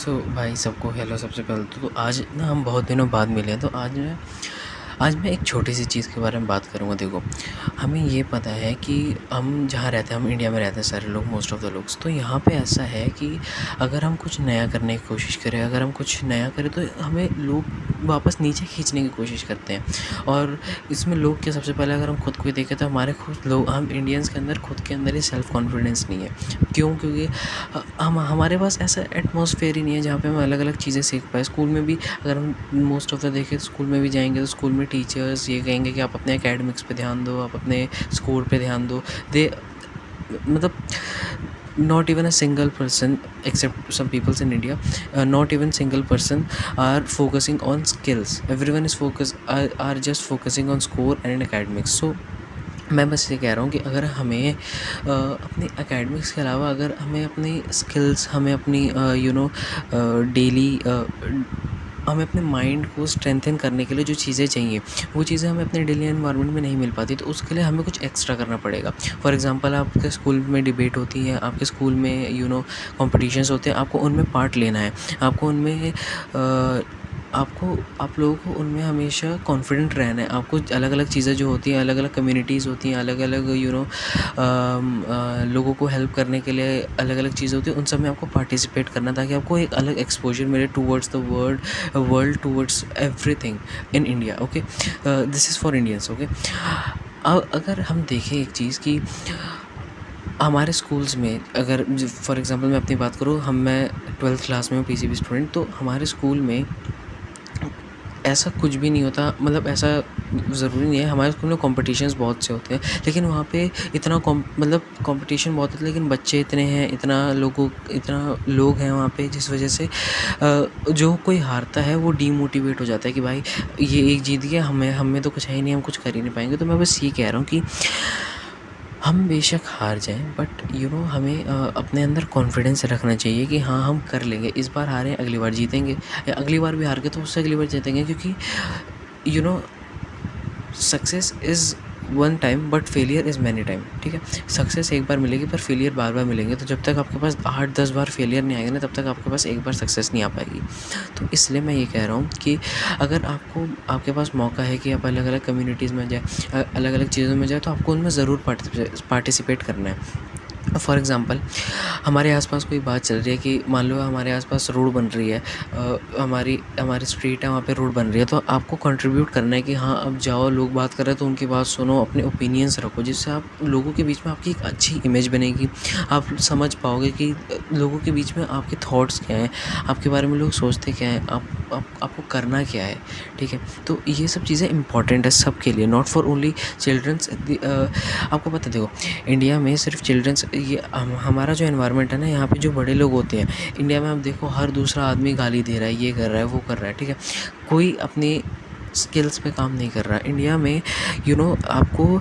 भाई सबको हेलो। सबसे पहले तो आज ना हम बहुत दिनों बाद मिले हैं, तो आज मैं एक छोटी सी चीज़ के बारे में बात करूँगा। देखो, हमें ये पता है कि हम जहाँ रहते हैं, हम इंडिया में रहते हैं सारे लोग, मोस्ट ऑफ़ द लोग। तो यहाँ पे ऐसा है कि अगर हम कुछ नया करने की कोशिश करें, अगर हम कुछ नया करें तो हमें लोग वापस नीचे खींचने की कोशिश करते हैं। और इसमें लोग क्या, सबसे पहले अगर हम खुद को ही देखें तो हमारे खुद लोग, हम इंडियंस के अंदर खुद के अंदर ही सेल्फ़ कॉन्फिडेंस नहीं है। क्यों? क्योंकि हम हमारे पास ऐसा एटमॉस्फेयर ही नहीं है जहाँ पे हम अलग अलग चीज़ें सीख पाएँ। स्कूल में भी अगर हम मोस्ट ऑफ़ द देखें तो स्कूल में भी जाएंगे तो स्कूल में टीचर्स ये कहेंगे कि आप अपने एकेडमिक्स पे ध्यान दो, आप अपने स्कोर पे ध्यान दो। दे मतलब not even a single person, except some peoples in India, not even single person are focusing on skills. Everyone is are just focusing on score and academics. So मैं बस ये कह रहा हूँ कि अगर हमें अपने एकेडमिक्स के अलावा अगर हमें अपनी स्किल्स, हमें अपनी डेली हमें अपने माइंड को स्ट्रेंथन करने के लिए जो चीज़ें चाहिए, वो चीज़ें हमें अपने डेली एनवायरनमेंट में नहीं मिल पाती, तो उसके लिए हमें कुछ एक्स्ट्रा करना पड़ेगा। फॉर एग्ज़ाम्पल, आपके स्कूल में डिबेट होती है, आपके स्कूल में कॉम्पिटिशन्स होते हैं, आपको उनमें पार्ट लेना है। आपको उनमें आप लोगों को उनमें हमेशा कॉन्फिडेंट रहना है। आपको अलग अलग चीज़ें जो होती हैं, अलग अलग कम्युनिटीज़ होती हैं, अलग अलग लोगों को हेल्प करने के लिए अलग अलग चीज़ें होती हैं, उन सब में आपको पार्टिसिपेट करना, ताकि आपको एक अलग एक्सपोजर मिले towards the world towards everything in India. Okay, this is for Indians. Okay, अगर हम देखें एक चीज़ कि हमारे स्कूल्स में, अगर फॉर एग्ज़ाम्पल मैं अपनी बात करूँ, मैं 12th क्लास में हूँ, पीसीबी स्टूडेंट। तो हमारे स्कूल में ऐसा कुछ भी नहीं होता, मतलब ऐसा ज़रूरी नहीं है। हमारे स्कूल में कॉम्पिटिशन्स बहुत से होते हैं, लेकिन वहाँ पे इतना कॉम्पिटिशन बहुत है, लेकिन बच्चे इतने हैं, इतना लोग हैं वहाँ पे, जिस वजह से जो कोई हारता है वो डीमोटिवेट हो जाता है कि भाई ये एक जीत गया, हमें तो कुछ है ही नहीं, हम कुछ कर ही नहीं पाएंगे। तो मैं बस ये कह रहा हूँ कि हम बेशक हार जाएं, बट हमें अपने अंदर कॉन्फिडेंस रखना चाहिए कि हाँ, हम कर लेंगे। इस बार हारे, अगली बार जीतेंगे, या अगली बार भी हार गए तो उससे अगली बार जीतेंगे। क्योंकि success is one time but failure is many time. ठीक है, सक्सेस एक बार मिलेगी पर फेलियर बार बार मिलेंगे। तो जब तक आपके पास 8-10 बार फेलियर नहीं आएगा ना, तब तक आपके पास एक बार सक्सेस नहीं आ पाएगी। तो इसलिए मैं ये कह रहा हूँ कि अगर आपके पास मौका है कि आप अलग अलग कम्युनिटीज़ में जाए, अलग अलग चीज़ों में जाए, तो आपको उनमें ज़रूर पार्टिसिपेट करना है। फॉर एग्ज़ाम्पल, हमारे आसपास कोई बात चल रही है कि मान लो हमारे आसपास रोड बन रही है, हमारी स्ट्रीट है, वहाँ पे रोड बन रही है, तो आपको कंट्रीब्यूट करना है कि हाँ, अब जाओ, लोग बात कर रहे हैं तो उनकी बात सुनो, अपने ओपिनियंस रखो, जिससे आप लोगों के बीच में आपकी एक अच्छी इमेज बनेगी। आप समझ पाओगे कि लोगों के बीच में आपके थॉट्स क्या हैं, आपके बारे में लोग सोचते क्या हैं, आपको करना क्या है। ठीक है, तो ये सब चीज़ें इंपॉर्टेंट है सबके लिए, नॉट फॉर ओनली चिल्ड्रंस। आपको पता, देखो, इंडिया में सिर्फ चिल्ड्रंस, ये हमारा जो एनवायरनमेंट है ना, यहाँ पे जो बड़े लोग होते हैं इंडिया में, आप देखो हर दूसरा आदमी गाली दे रहा है, ये कर रहा है, वो कर रहा है। ठीक है, कोई अपनी स्किल्स पे काम नहीं कर रहा इंडिया में। आपको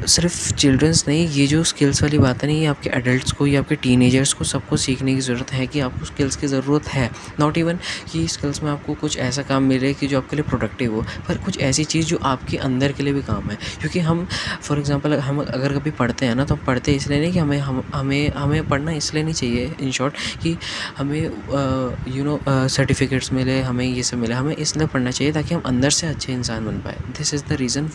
सिर्फ चिल्ड्रंस नहीं, ये जो स्किल्स वाली बात है नहीं, ये आपके एडल्ट्स को या आपके टीनेजर्स को सबको सीखने की ज़रूरत है कि आपको स्किल्स की ज़रूरत है। नॉट इवन कि स्किल्स में आपको कुछ ऐसा काम मिले कि जो आपके लिए प्रोडक्टिव हो, पर कुछ ऐसी चीज़ जो आपके अंदर के लिए भी काम है। क्योंकि हम, फॉर एग्ज़ाम्पल, हम अगर कभी पढ़ते हैं ना, तो हम पढ़ते इसलिए नहीं कि हमें पढ़ना इसलिए नहीं चाहिए, इन शॉर्ट, कि हमें सर्टिफिकेट्स मिले, हमें ये सब मिले। हमें इसलिए पढ़ना चाहिए ताकि हम अंदर से अच्छे इंसान बन पाए। This is the reason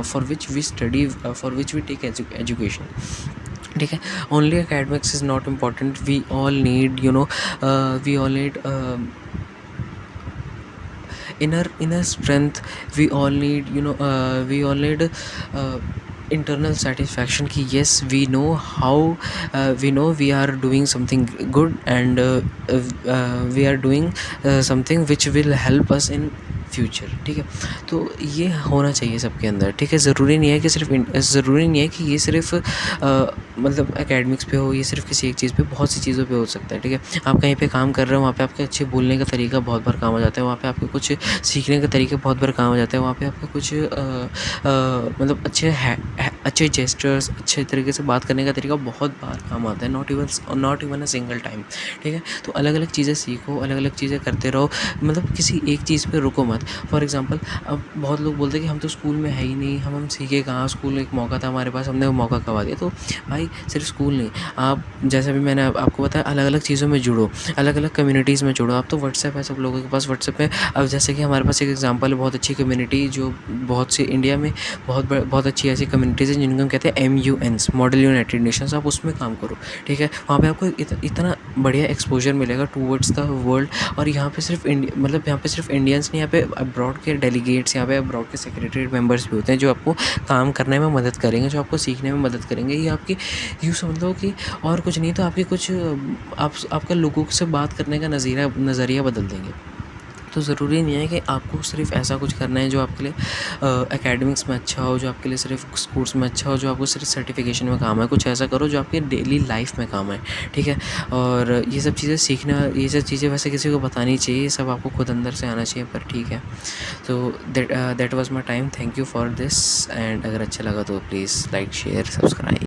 for which we study, for which we take education. ठीक है, only academics is not important. We all need inner strength. We all need internal satisfaction ki yes, we know we are doing something good, and we are doing something which will help us in future. ठीक है, तो ये होना चाहिए सबके अंदर। ठीक है, ज़रूरी नहीं है कि ये सिर्फ मतलब एकेडमिक्स पे हो, ये सिर्फ किसी एक चीज़ पे, बहुत सी चीज़ों पे हो सकता है। ठीक है, आप कहीं पे काम कर रहे हो, वहाँ पे आपके अच्छे बोलने का तरीका बहुत बार काम आ जाता है, वहाँ पे आपके कुछ सीखने का तरीके बहुत बार काम आ जाता है, वहाँ पे आपका कुछ मतलब अच्छे अच्छे जेस्चर्स, अच्छे तरीके से बात करने का तरीका बहुत बार काम आता है, not even a single time, ठीक है। तो अलग अलग चीज़ें सीखो, अलग अलग चीज़ें करते रहो, मतलब किसी एक चीज़ पे रुको मत। फॉर एग्जांपल, अब बहुत लोग बोलते हैं कि हम तो स्कूल में है ही नहीं, हम सीखे कहाँ, स्कूल एक मौका था हमारे पास, हमने वो मौका गवा दिया। तो भाई सिर्फ स्कूल नहीं, आप जैसे भी मैंने आपको बताया, अलग अलग चीज़ों में जुड़ो, अलग अलग कम्युनिटीज़ में जुड़ो। अब तो व्हाट्सएप है सब लोगों के पास, व्हाट्सएप पे अब जैसे कि हमारे पास एक एग्जांपल है, बहुत अच्छी कम्युनिटी जो बहुत सी इंडिया में बहुत अच्छी ऐसी कम्युनिटीज़ हैं जिनको हम कहते हैं MUNs, मॉडल यूनाइटेड नेशंस। आप उसमें काम करो, ठीक है। वहाँ पे आपको इतना बढ़िया एक्सपोजर मिलेगा टूवर्ड्स द वर्ल्ड। और यहाँ पे सिर्फ इंडिया, मतलब यहाँ पे सिर्फ इंडियंस नहीं, यहाँ पे अब्रॉड के डेलीगेट्स, यहाँ पे अब्रॉड के सेक्रेटरीट मेंबर्स भी होते हैं जो आपको काम करने में मदद करेंगे, जो आपको सीखने में मदद करेंगे। ये आपकी यूँ समझ लो कि और कुछ नहीं तो आपकी कुछ आपका लोगों से बात करने का नज़रिया बदल देंगे। तो ज़रूरी नहीं है कि आपको सिर्फ ऐसा कुछ करना है जो आपके लिए एकेडमिक्स में अच्छा हो, जो आपके लिए सिर्फ स्पोर्ट्स में अच्छा हो, जो आपको सिर्फ सर्टिफिकेशन में काम है। कुछ ऐसा करो जो आपके डेली लाइफ में काम आए, ठीक है। और ये सब चीज़ें सीखना, ये सब चीज़ें वैसे किसी को बतानी चाहिए, ये सब आपको खुद अंदर से आना चाहिए, पर ठीक है। तो that was my time, thank you for this. And अगर अच्छा लगा तो प्लीज़ लाइक शेयर सब्सक्राइब।